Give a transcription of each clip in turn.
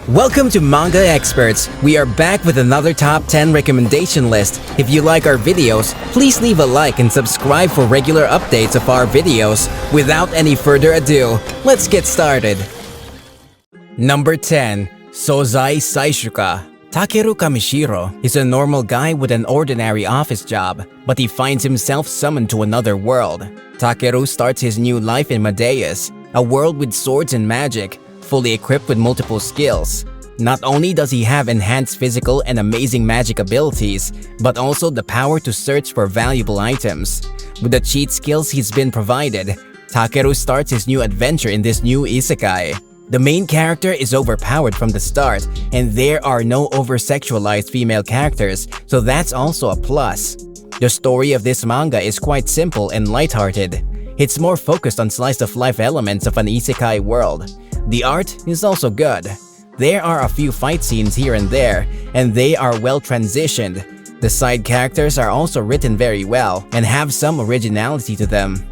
Welcome to Manga Experts. We are back with another top 10 recommendation list. If you like our videos, please leave a like and subscribe for regular updates of our videos. Without any further ado, let's get started. Number 10. Sozai Saishuka. Takeru Kamishiro is a normal guy with an ordinary office job, but he finds himself summoned to another world. Takeru starts his new life in Madeus, a world with swords and magic, fully equipped with multiple skills. Not only does he have enhanced physical and amazing magic abilities, but also the power to search for valuable items. With the cheat skills he's been provided, Takeru starts his new adventure in this new isekai. The main character is overpowered from the start, and there are no over-sexualized female characters, so that's also a plus. The story of this manga is quite simple and lighthearted. It's more focused on slice-of-life elements of an isekai world. The art is also good. There are a few fight scenes here and there, and they are well transitioned. The side characters are also written very well and have some originality to them.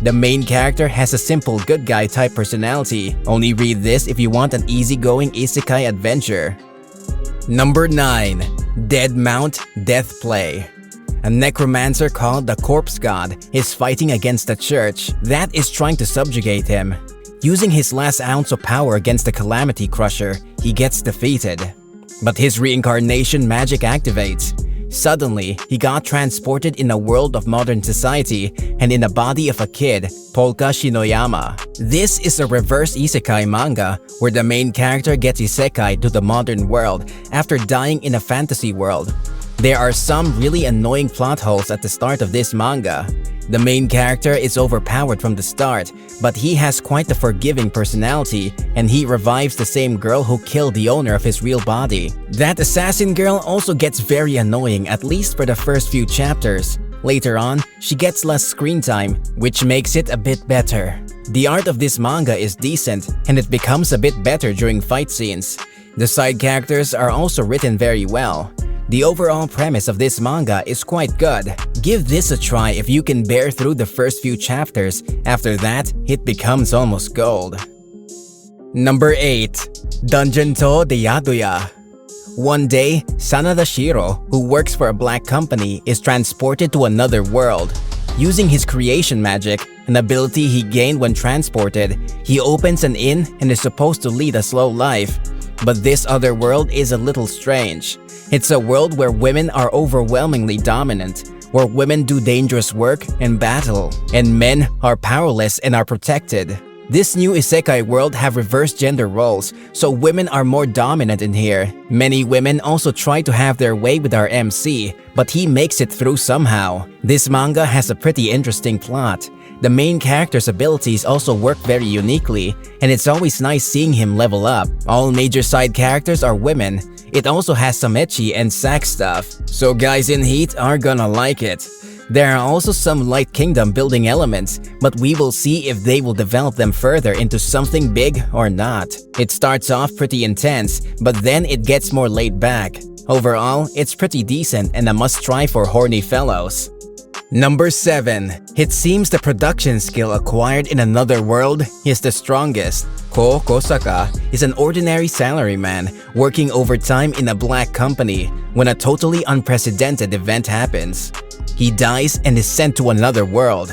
The main character has a simple good guy type personality. Only read this if you want an easygoing isekai adventure. Number 9. Dead Mount Death Play. A necromancer called the Corpse God is fighting against a church that is trying to subjugate him. Using his last ounce of power against the Calamity Crusher, he gets defeated. But his reincarnation magic activates. Suddenly, he got transported in a world of modern society and in the body of a kid, Polka Shinoyama. This is a reverse isekai manga where the main character gets isekai to the modern world after dying in a fantasy world. There are some really annoying plot holes at the start of this manga. The main character is overpowered from the start, but he has quite a forgiving personality, and he revives the same girl who killed the owner of his real body. That assassin girl also gets very annoying, at least for the first few chapters. Later on, she gets less screen time, which makes it a bit better. The art of this manga is decent, and it becomes a bit better during fight scenes. The side characters are also written very well. The overall premise of this manga is quite good. Give this a try if you can bear through the first few chapters. After that, it becomes almost gold. Number 8. Dungeon to de Yadoya. One day, Sanada Shiro, who works for a black company, is transported to another world. Using his creation magic, an ability he gained when transported, he opens an inn and is supposed to lead a slow life. But this other world is a little strange. It's a world where women are overwhelmingly dominant, where women do dangerous work and battle, and men are powerless and are protected. This new isekai world have reversed gender roles, so women are more dominant in here. Many women also try to have their way with our MC, but he makes it through somehow. This manga has a pretty interesting plot. The main character's abilities also work very uniquely, and it's always nice seeing him level up. All major side characters are women. It also has some ecchi and sex stuff, so guys in heat are gonna like it. There are also some light kingdom building elements, but we will see if they will develop them further into something big or not. It starts off pretty intense, but then it gets more laid back. Overall, it's pretty decent and a must-try for horny fellows. Number 7. It seems the production skill acquired in another world is the strongest. Ko Kosaka is an ordinary salaryman working overtime in a black company when a totally unprecedented event happens. He dies and is sent to another world.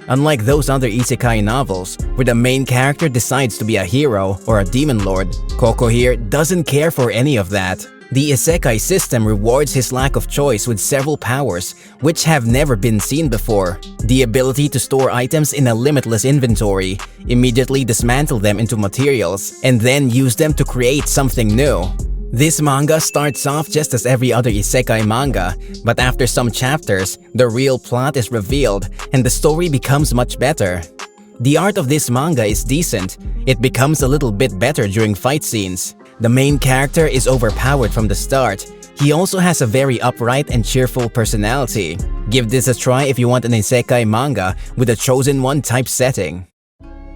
Unlike those other isekai novels, where the main character decides to be a hero or a demon lord, Koko here doesn't care for any of that. The isekai system rewards his lack of choice with several powers, which have never been seen before. The ability to store items in a limitless inventory, immediately dismantle them into materials, and then use them to create something new. This manga starts off just as every other isekai manga, but after some chapters, the real plot is revealed and the story becomes much better. The art of this manga is decent. It becomes a little bit better during fight scenes. The main character is overpowered from the start. He also has a very upright and cheerful personality. Give this a try if you want an isekai manga with a chosen one type setting.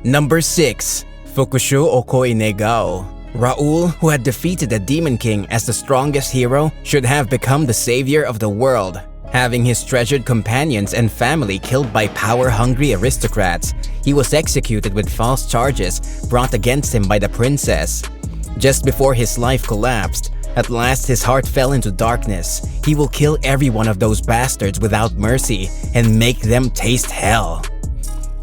Number 6. Fukushu Okoi Negao. Raul, who had defeated the Demon King as the strongest hero, should have become the savior of the world. Having his treasured companions and family killed by power-hungry aristocrats, he was executed with false charges brought against him by the princess. Just before his life collapsed, at last his heart fell into darkness. He will kill every one of those bastards without mercy and make them taste hell.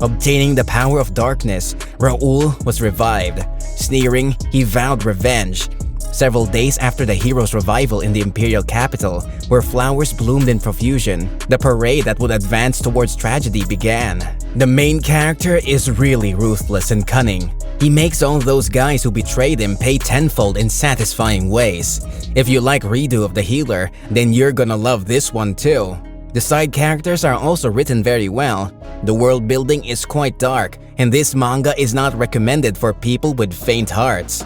Obtaining the power of darkness, Raoul was revived. Sneering, he vowed revenge. Several days after the hero's revival in the imperial capital, where flowers bloomed in profusion, the parade that would advance towards tragedy began. The main character is really ruthless and cunning. He makes all those guys who betrayed him pay tenfold in satisfying ways. If you like Redo of the Healer, then you're gonna love this one too. The side characters are also written very well. The world building is quite dark, and this manga is not recommended for people with faint hearts.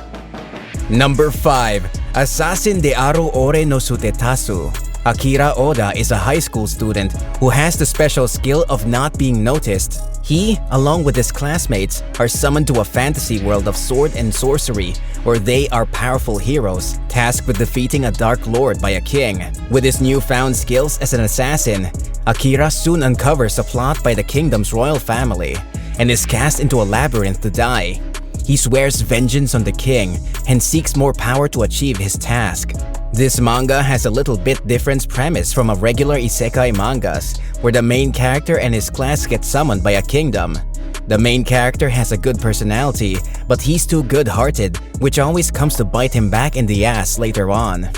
Number 5. Assassin de Aru Ore no Sutetsu. Akira Oda is a high school student who has the special skill of not being noticed. He, along with his classmates, are summoned to a fantasy world of sword and sorcery, where they are powerful heroes, tasked with defeating a dark lord by a king. With his newfound skills as an assassin, Akira soon uncovers a plot by the kingdom's royal family, and is cast into a labyrinth to die. He swears vengeance on the king and seeks more power to achieve his task. This manga has a little bit different premise from a regular isekai mangas, where the main character and his class get summoned by a kingdom. The main character has a good personality, but he's too good-hearted, which always comes to bite him back in the ass later on.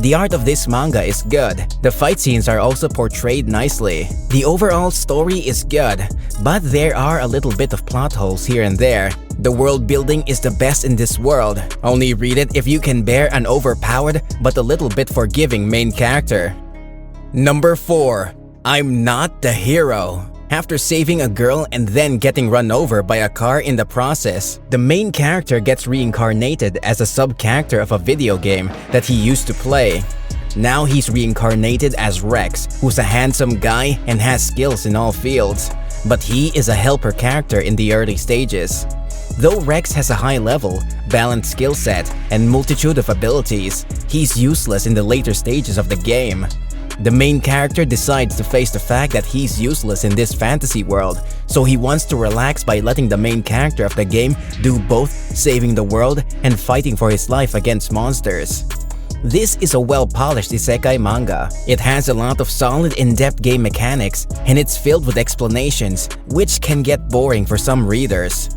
The art of this manga is good. The fight scenes are also portrayed nicely. The overall story is good, but there are a little bit of plot holes here and there. The world building is the best in this world. Only read it if you can bear an overpowered but a little bit forgiving main character. Number 4. I'm Not the Hero. After saving a girl and then getting run over by a car in the process, the main character gets reincarnated as a sub-character of a video game that he used to play. Now he's reincarnated as Rex, who's a handsome guy and has skills in all fields. But he is a helper character in the early stages. Though Rex has a high level, balanced skill set, and multitude of abilities, he's useless in the later stages of the game. The main character decides to face the fact that he's useless in this fantasy world, so he wants to relax by letting the main character of the game do both saving the world and fighting for his life against monsters. This is a well-polished isekai manga. It has a lot of solid in-depth game mechanics, and it's filled with explanations, which can get boring for some readers.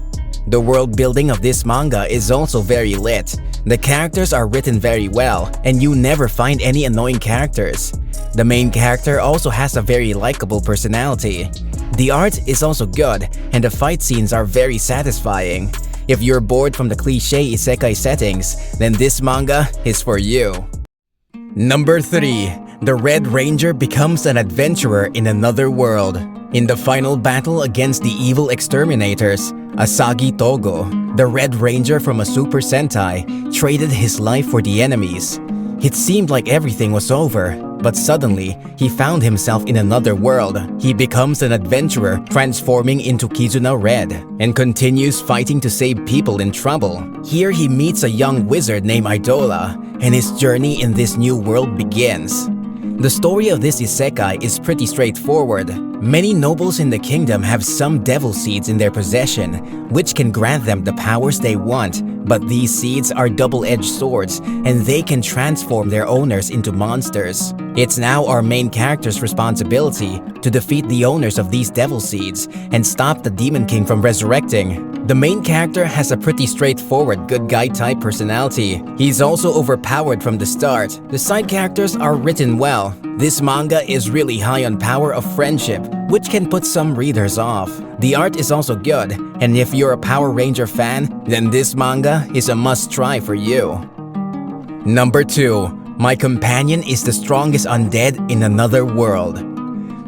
The world building of this manga is also very lit. The characters are written very well, and you never find any annoying characters. The main character also has a very likable personality. The art is also good, and the fight scenes are very satisfying. If you're bored from the cliché isekai settings, then this manga is for you. Number 3. The Red Ranger becomes an adventurer in another world. In the final battle against the evil exterminators, Asagi Togo, the Red Ranger from a Super Sentai, traded his life for the enemies. It seemed like everything was over, but suddenly, he found himself in another world. He becomes an adventurer, transforming into Kizuna Red, and continues fighting to save people in trouble. Here he meets a young wizard named Idola, and his journey in this new world begins. The story of this isekai is pretty straightforward. Many nobles in the kingdom have some devil seeds in their possession, which can grant them the powers they want, but these seeds are double-edged swords, and they can transform their owners into monsters. It's now our main character's responsibility to defeat the owners of these devil seeds and stop the Demon King from resurrecting. The main character has a pretty straightforward good guy type personality. He's also overpowered from the start. The side characters are written well. This manga is really high on power of friendship, which can put some readers off. The art is also good, and if you're a Power Ranger fan, then this manga is a must-try for you. Number 2. My companion is the strongest undead in another world.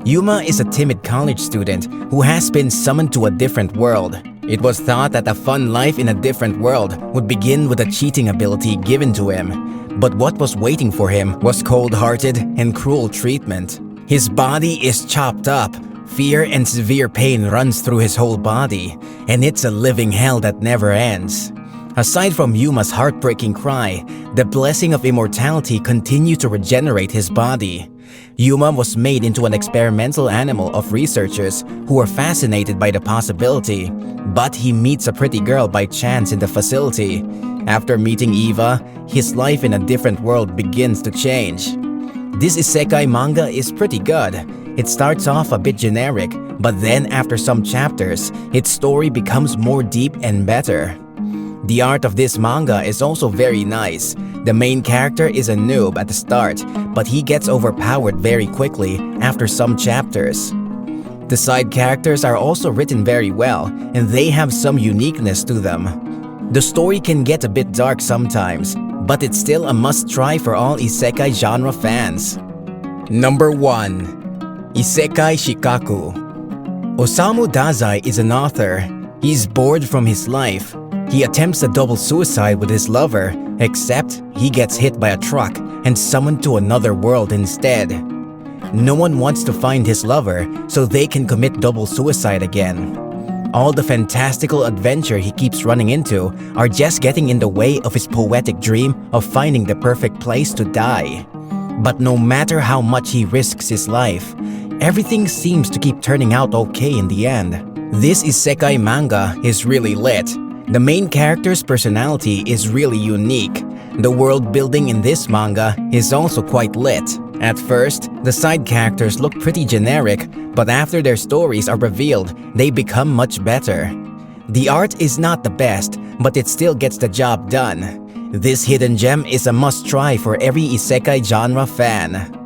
Yuma is a timid college student who has been summoned to a different world. It was thought that a fun life in a different world would begin with a cheating ability given to him. But what was waiting for him was cold-hearted and cruel treatment. His body is chopped up, fear and severe pain runs through his whole body, and it's a living hell that never ends. Aside from Yuma's heartbreaking cry, the blessing of immortality continued to regenerate his body. Yuma was made into an experimental animal of researchers who were fascinated by the possibility, but he meets a pretty girl by chance in the facility. After meeting Eva, his life in a different world begins to change. This isekai manga is pretty good. It starts off a bit generic, but then after some chapters, its story becomes more deep and better. The art of this manga is also very nice. The main character is a noob at the start, but he gets overpowered very quickly after some chapters. The side characters are also written very well, and they have some uniqueness to them. The story can get a bit dark sometimes, but it's still a must-try for all isekai genre fans. Number 1. Isekai Shikaku. Osamu Dazai is an author. He's bored from his life. He attempts a double suicide with his lover, except he gets hit by a truck and summoned to another world instead. No one wants to find his lover, so they can commit double suicide again. All the fantastical adventure he keeps running into are just getting in the way of his poetic dream of finding the perfect place to die. But no matter how much he risks his life, everything seems to keep turning out okay in the end. This isekai manga is really lit. The main character's personality is really unique. The world building in this manga is also quite lit. At first, the side characters look pretty generic, but after their stories are revealed, they become much better. The art is not the best, but it still gets the job done. This hidden gem is a must-try for every isekai genre fan.